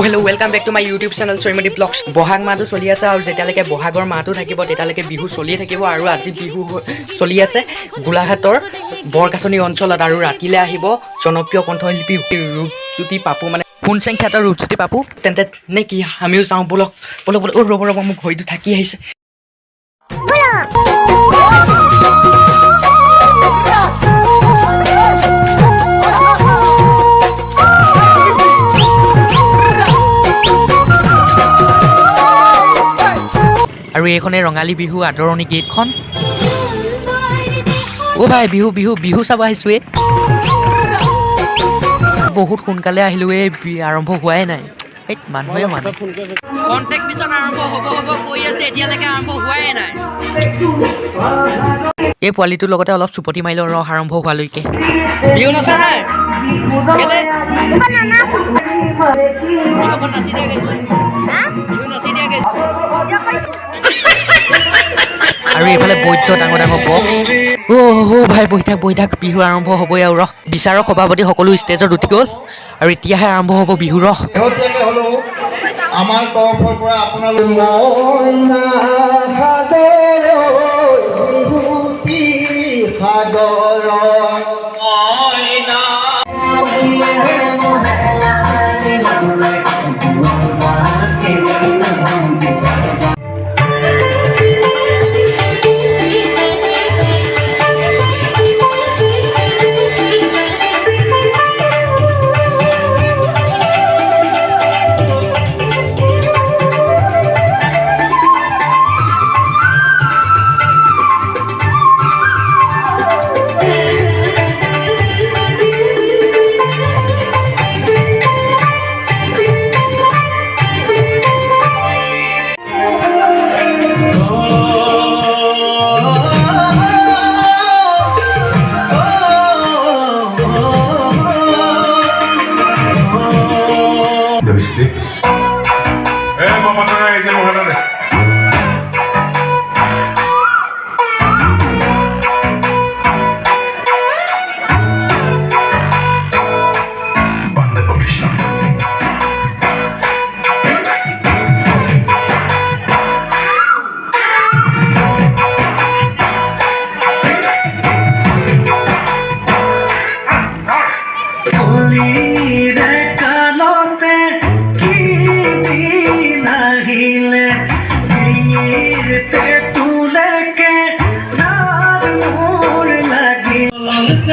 hello welcome back to my YouTube channel Samdi vlogs बहाग माहतो चलि आछे आरु जेतियालेके बहागर माहतो थाकिब तेतियालेके बिहु चलिए थाकिब आरु आज बिहु चलि आछे गोलाघाटर बरकाठनी अंचलत आरु रातिले आहिब जनप्रिय कण्ठशिल्पी रूपज्योति पापू माने हुनसें ख्यात रूपज्योति पापू तेन्ते ने कि आमिও जाऊ बोलक बोलक बोलक रब रब मो घइतो थाकी आइছে আৰু এইখনে ৰঙালী বিহু আদৰণি গীতখন ও ভাই বিহু বিহু বিহু চাব আহিছো বহুত সোনকালে আহিলো আৰম্ভ হোৱাই নাই মানুহে মানে কন্টেক্ট মিছন আৰম্ভ হ'ব হ'ব কৈ আছে এতিয়ালৈকে আৰম্ভ হোৱাই নাই এই পোৱালিটোৰ লগতে অলপ চুপতি মাৰিলৰ ৰহ আৰম্ভ হোৱালৈকে বিহু নচা নাই কেলে নানাচো বিহু নাচি দিয়া গৈছে বিহু নাচি দিয়া গৈছে আৰু এইফালে বৈদ্য ডাঙৰ ডাঙৰ বক্স ও ভাই বহি থাক বিহু আৰম্ভ হ'বই আৰু ৰহ বিচাৰক সভাপতি সকলো ষ্টেজত উঠি গ'ল আৰু এতিয়াহে আৰম্ভ হ'ব বিহু ৰহ আমাৰ তৰফৰ পৰা আপোনালোক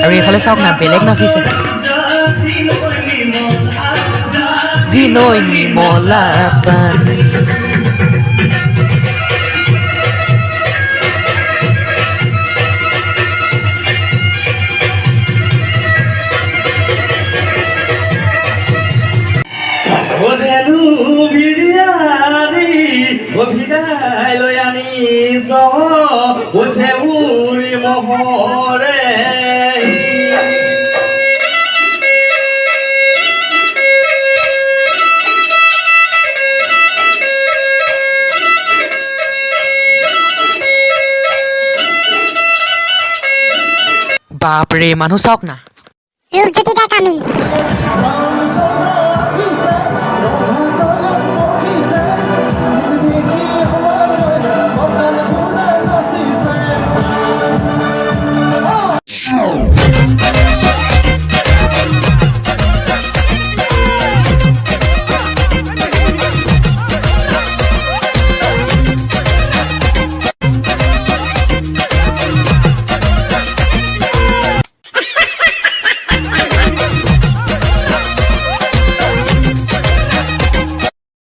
আৰু এইফালে চাওক না বেলেগ নাচিছে জি নৈ নিমলা পানী বাপৰে মানুহ চাওক না ৰূপজ্যোতি দা কামিং